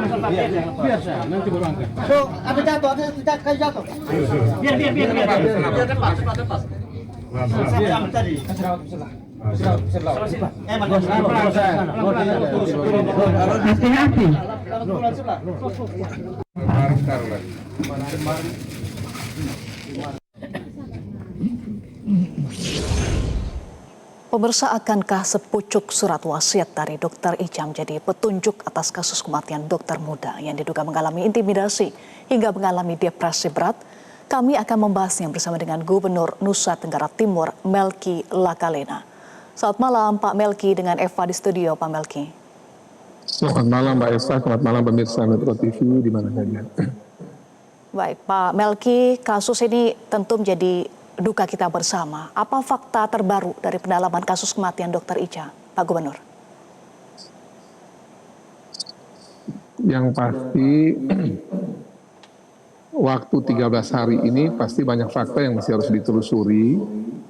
Biasa, nanti baru angkat. So, ada jatuh, ada kayu jatuh. Biar lepas. Saya ambil tadi. Pemirsa, akankah sepucuk surat wasiat dari Dr. Ica menjadi petunjuk atas kasus kematian dokter muda yang diduga mengalami intimidasi hingga mengalami depresi berat? Kami akan membahasnya bersama dengan Gubernur Nusa Tenggara Timur, Melki Lakalena. Selamat malam Pak Melki, dengan Eva di studio. Pak Melki. Selamat malam Mbak Eva, selamat malam pemirsa Metro TV di mana saja. Baik Pak Melki, kasus ini tentu menjadi duka kita bersama. Apa fakta terbaru dari pendalaman kasus kematian Dr. Ica, Pak Gubernur? Yang pasti waktu 13 hari ini pasti banyak fakta yang masih harus ditelusuri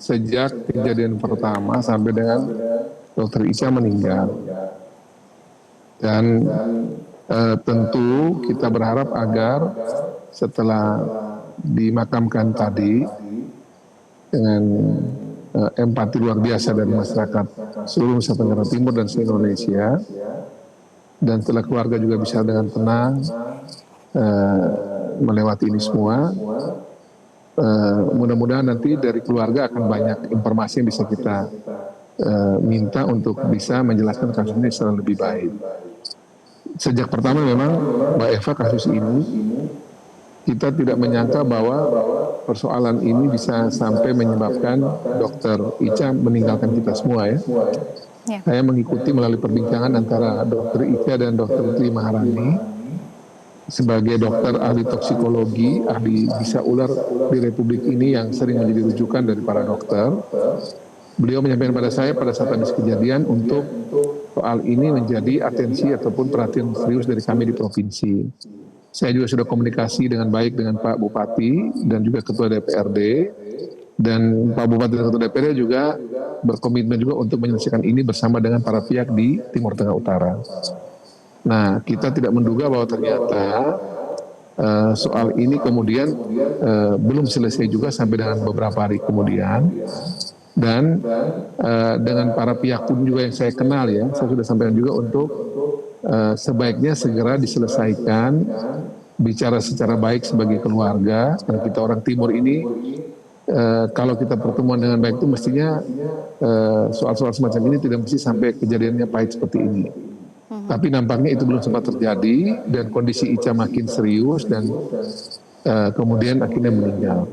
sejak kejadian pertama sampai dengan Dr. Ica meninggal. Dan tentu kita berharap agar setelah dimakamkan tadi dengan empati luar biasa dari masyarakat seluruh Nusa Tenggara Timur dan seluruh Indonesia, dan setelah keluarga juga bisa dengan tenang melewati ini semua, mudah-mudahan nanti dari keluarga akan banyak informasi yang bisa kita minta untuk bisa menjelaskan kasus ini secara lebih baik. Sejak pertama memang Mbak Eva, kasus ini kita tidak menyangka bahwa persoalan ini bisa sampai menyebabkan Dr. Ica meninggalkan kita semua ya. Saya mengikuti melalui perbincangan antara Dr. Ica dan Dr. Tri Maharani sebagai dokter ahli toksikologi, ahli bisa ular di Republik ini yang sering menjadi rujukan dari para dokter. Beliau menyampaikan pada saya pada saat habis kejadian untuk soal ini menjadi atensi ataupun perhatian serius dari kami di provinsi. Saya juga sudah komunikasi dengan baik dengan Pak Bupati dan juga Ketua DPRD, dan Pak Bupati dan Ketua DPRD juga berkomitmen juga untuk menyelesaikan ini bersama dengan para pihak di Timur Tengah Utara. Nah, kita tidak menduga bahwa ternyata soal ini kemudian belum selesai juga sampai dengan beberapa hari kemudian, dan dengan para pihak pun juga yang saya kenal ya, saya sudah sampaikan juga untuk sebaiknya segera diselesaikan, bicara secara baik sebagai keluarga. Karena kita orang Timur ini, kalau kita pertemuan dengan baik itu mestinya soal-soal semacam ini tidak mesti sampai kejadiannya pahit seperti ini. Tapi nampaknya itu belum sempat terjadi dan kondisi Ica makin serius dan kemudian akhirnya meninggal.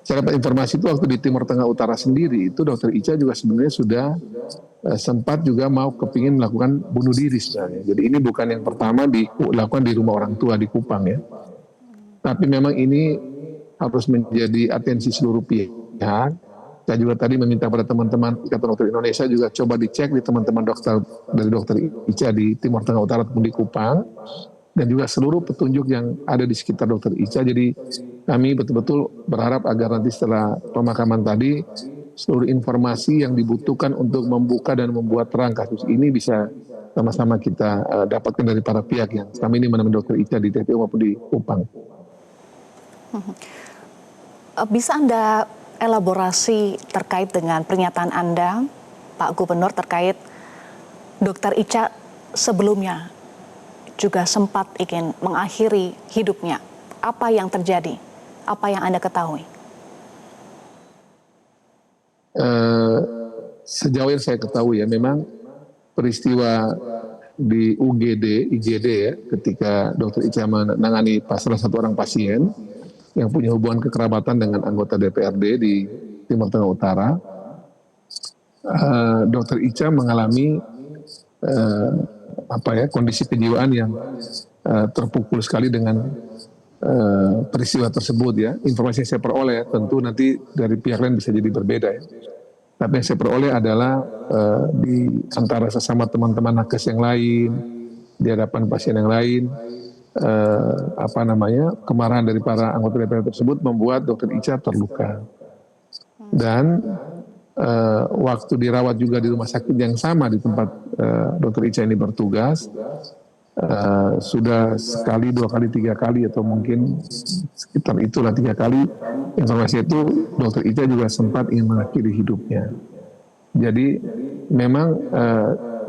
Saya dapat informasi itu waktu di Timur Tengah Utara sendiri itu Dr. Ica juga sebenarnya sudah sempat juga mau kepingin melakukan bunuh diri sebenarnya. Jadi ini bukan yang pertama dilakukan di rumah orang tua di Kupang ya. Tapi memang ini harus menjadi atensi seluruh pihak. Saya juga tadi meminta pada teman-teman Ikatan Dokter Indonesia juga coba dicek di teman-teman dokter dari Dr. Ica di Timur Tengah Utara ataupun di Kupang, dan juga seluruh petunjuk yang ada di sekitar Dr. Ica. Jadi kami betul-betul berharap agar nanti setelah pemakaman tadi seluruh informasi yang dibutuhkan untuk membuka dan membuat terang kasus ini bisa sama-sama kita dapatkan dari para pihak yang kami ini menemani Dr. Ica di TPU maupun di Kupang. Bisa Anda elaborasi terkait dengan pernyataan Anda, Pak Gubernur, terkait Dr. Ica sebelumnya juga sempat ingin mengakhiri hidupnya. Apa yang terjadi? Apa yang Anda ketahui? Sejauh yang saya ketahui ya, memang peristiwa di IGD ya, ketika Dr. Ica menangani salah satu orang pasien yang punya hubungan kekerabatan dengan anggota DPRD di Timur Tengah Utara, Dr. Ica mengalami kondisi kejiwaan yang terpukul sekali dengan peristiwa tersebut ya. Informasi yang saya peroleh tentu nanti dari pihak lain bisa jadi berbeda ya. Tapi yang saya peroleh adalah di antara sesama teman-teman nakes yang lain, di hadapan pasien yang lain, kemarahan dari para anggota DPR tersebut membuat Dr. Ica terluka. Dan waktu dirawat juga di rumah sakit yang sama di tempat Dr. Ica ini bertugas, sudah sekali, 2 kali, 3 kali atau mungkin sekitar itulah 3 kali informasi itu Dokter Ica juga sempat ingin mengakhiri hidupnya. Jadi memang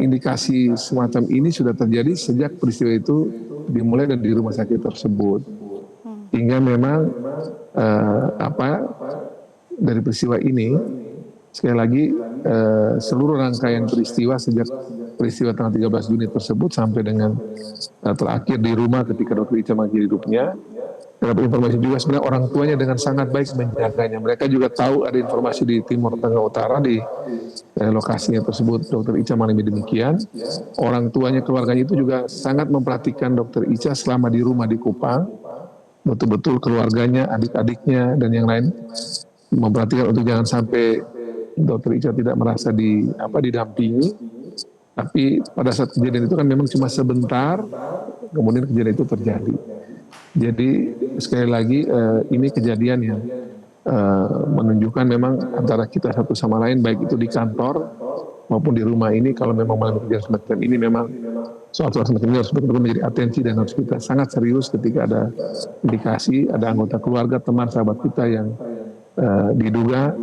indikasi semacam ini sudah terjadi sejak peristiwa itu dimulai dan di rumah sakit tersebut. Hingga memang dari peristiwa ini sekali lagi seluruh rangkaian peristiwa sejak peristiwa tanggal 13 Juni tersebut sampai dengan terakhir di rumah ketika Dokter Ica mengakhiri hidupnya. Dapat informasi juga sebenarnya orang tuanya dengan sangat baik menjaganya. Mereka juga tahu ada informasi di Timur Tengah Utara di lokasinya tersebut Dokter Ica mengalami demikian. Orang tuanya, keluarganya itu juga sangat memperhatikan Dokter Ica selama di rumah di Kupang. Betul-betul keluarganya, adik-adiknya dan yang lain memperhatikan untuk jangan sampai Dokter Ica tidak merasa didampingi. Tapi pada saat kejadian itu kan memang cuma sebentar, kemudian kejadian itu terjadi. Jadi sekali lagi ini kejadian yang menunjukkan memang antara kita satu sama lain, baik itu di kantor maupun di rumah ini, kalau memang mengalami kejadian semacam ini, memang soal-soal semacam ini harus betul-betul menjadi atensi dan harus kita sangat serius ketika ada indikasi, ada anggota keluarga, teman, sahabat kita yang diduga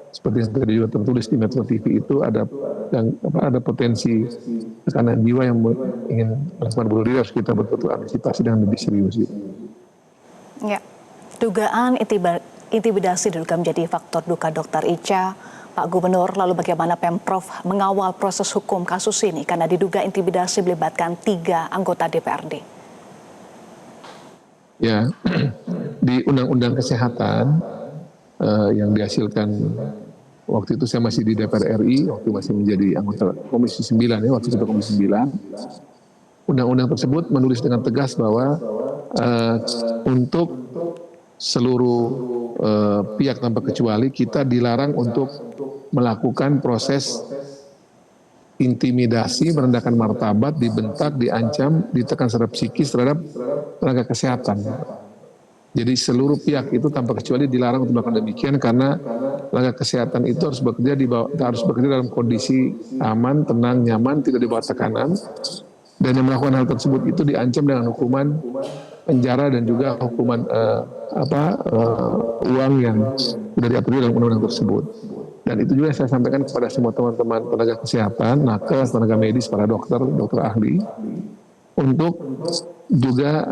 seperti yang tadi juga tertulis di Metro TV itu ada potensi tekanan jiwa yang ingin melakukan bunuh diri, harus kita betul-betul antisipasi dengan lebih serius. Ya, dugaan intimidasi diduga menjadi faktor duka Dokter Ica. Pak Gubernur, lalu bagaimana Pemprov mengawal proses hukum kasus ini karena diduga intimidasi melibatkan 3 anggota DPRD? Ya, di Undang-Undang Kesehatan yang dihasilkan waktu itu saya masih di DPR RI, waktu masih menjadi anggota Komisi 9 ya, waktu itu Komisi 9. Undang-undang tersebut menulis dengan tegas bahwa untuk seluruh pihak tanpa kecuali kita dilarang untuk melakukan proses intimidasi, merendahkan martabat, dibentak, diancam, ditekan secara psikis terhadap tenaga kesehatan. Jadi seluruh pihak itu tanpa kecuali dilarang untuk melakukan demikian karena tenaga kesehatan itu harus bekerja dalam kondisi aman, tenang, nyaman, tidak di bawah tekanan. Dan yang melakukan hal tersebut itu diancam dengan hukuman penjara dan juga hukuman uang yang sudah diatur dalam undang-undang tersebut. Dan itu juga saya sampaikan kepada semua teman-teman tenaga kesehatan, nakes, tenaga medis, para dokter ahli, untuk juga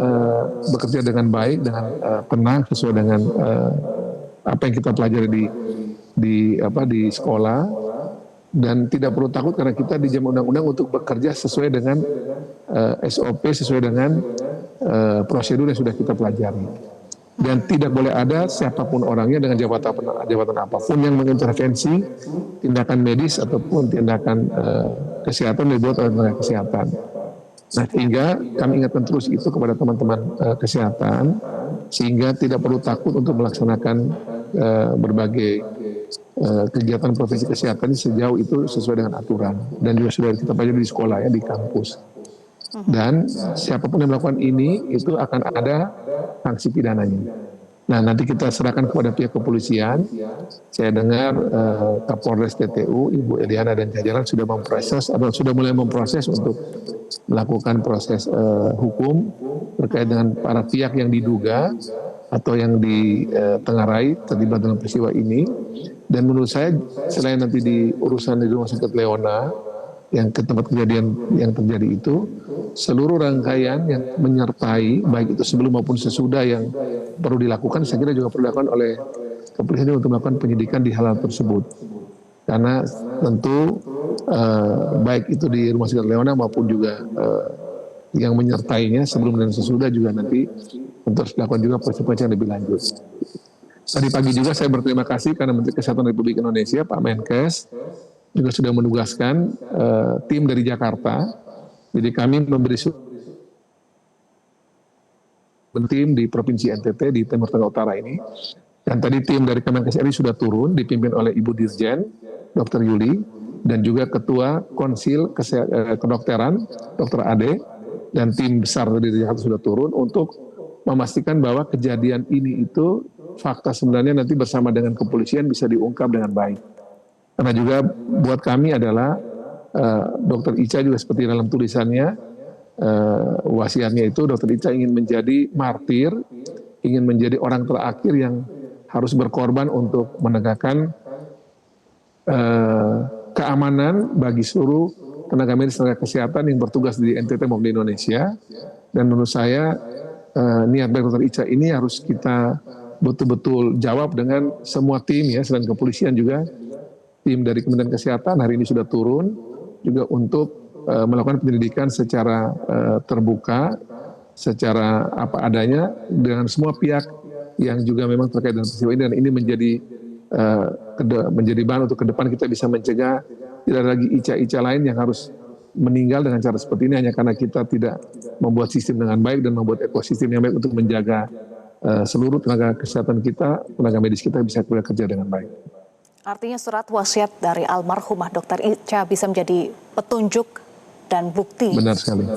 bekerja dengan baik, dengan tenang, sesuai dengan apa yang kita pelajari di sekolah, dan tidak perlu takut karena kita dijamin undang-undang untuk bekerja sesuai dengan SOP, sesuai dengan prosedur yang sudah kita pelajari. Dan tidak boleh ada siapapun orangnya dengan jabatan apapun yang mengintervensi tindakan medis ataupun tindakan kesehatan yang dibuat oleh tenaga kesehatan. Nah, sehingga kami ingatkan terus itu kepada teman-teman kesehatan, sehingga tidak perlu takut untuk melaksanakan berbagai kegiatan profesi kesehatan sejauh itu sesuai dengan aturan. Dan juga sudah kita pelajari di sekolah ya, di kampus. Dan siapapun yang melakukan ini itu akan ada sanksi pidananya. Nah, nanti kita serahkan kepada pihak kepolisian. Saya dengar Kapolres TTU, Ibu Eliana dan jajaran sudah memproses atau sudah mulai memproses untuk melakukan proses hukum terkait dengan para pihak yang diduga atau yang ditengarai terlibat dalam peristiwa ini. Dan menurut saya selain nanti di urusan di Rumah Sakit Leona yang ke tempat kejadian yang terjadi itu, seluruh rangkaian yang menyertai baik itu sebelum maupun sesudah yang perlu dilakukan, saya kira juga perlu dilakukan oleh kepolisian untuk melakukan penyidikan di hal tersebut. Karena tentu baik itu di Rumah Sakit Leona maupun juga yang menyertainya sebelum dan sesudah juga nanti tentu harus dilakukan juga proses yang lebih lanjut. Tadi pagi juga saya berterima kasih karena Menteri Kesehatan Republik Indonesia Pak Menkes juga sudah menugaskan tim dari Jakarta. Jadi kami memberi tim di Provinsi NTT di Timur Tengah Utara ini. Dan tadi tim dari Kemenkes RI sudah turun dipimpin oleh Ibu Dirjen Dr. Yuli dan juga Ketua Konsil Kedokteran Dr. Ade, dan tim besar dari Jakarta sudah turun untuk memastikan bahwa kejadian ini itu fakta sebenarnya nanti bersama dengan kepolisian bisa diungkap dengan baik. Karena juga buat kami adalah Dr. Ica juga seperti dalam tulisannya wasiatnya itu Dr. Ica ingin menjadi martir, ingin menjadi orang terakhir yang harus berkorban untuk menegakkan keamanan bagi seluruh tenaga medis, tenaga kesehatan yang bertugas di NTT maupun di Indonesia. Dan menurut saya niat baik Dr. Ica ini harus kita betul-betul jawab dengan semua tim ya, selain kepolisian juga tim dari Kementerian Kesehatan hari ini sudah turun juga untuk melakukan penyelidikan secara terbuka, secara apa adanya dengan semua pihak yang juga memang terkait dengan peristiwa ini, dan ini menjadi bahan untuk ke depan kita bisa mencegah tidak ada lagi Ica-Ica lain yang harus meninggal dengan cara seperti ini hanya karena kita tidak membuat sistem dengan baik dan membuat ekosistem yang baik untuk menjaga seluruh tenaga kesehatan kita, tenaga medis kita bisa bekerja dengan baik. Artinya surat wasiat dari almarhumah Dr. Ica bisa menjadi petunjuk dan bukti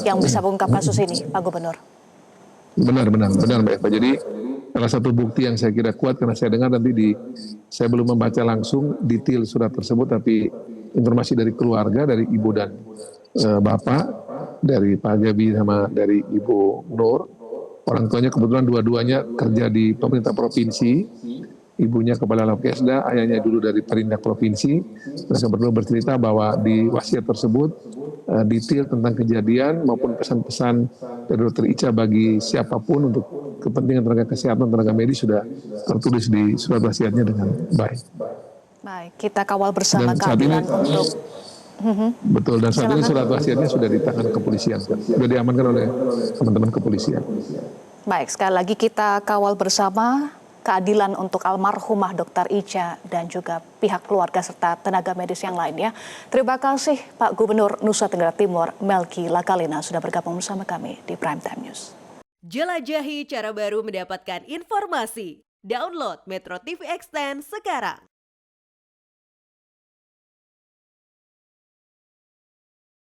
yang bisa mengungkap kasus ini, Pak Gubernur. Benar Mbak Eva. Jadi salah satu bukti yang saya kira kuat karena saya dengar nanti saya belum membaca langsung detail surat tersebut, tapi informasi dari keluarga, dari ibu dan bapak, dari Pak Gabi sama dari Ibu Nur, orang tuanya kebetulan dua-duanya kerja di pemerintah provinsi. Ibunya kepala Labkesda, ayahnya dulu dari Perindak Provinsi. Mereka berdua bercerita bahwa di wasiat tersebut detail tentang kejadian maupun pesan-pesan dari Dr. Ica bagi siapapun untuk kepentingan tenaga kesehatan, tenaga medis sudah tertulis di surat wasiatnya dengan baik. Baik, kita kawal bersama keadilan untuk... Betul, dan saat ini surat wasiatnya sudah di tangan kepolisian, sudah diamankan oleh teman-teman kepolisian. Baik, sekali lagi kita kawal bersama keadilan untuk almarhumah Dr. Ica dan juga pihak keluarga serta tenaga medis yang lainnya. Terima kasih Pak Gubernur Nusa Tenggara Timur Melki Lakalina sudah bergabung bersama kami di Prime Time News. Jelajahi cara baru mendapatkan informasi. Download Metro TV Extend sekarang.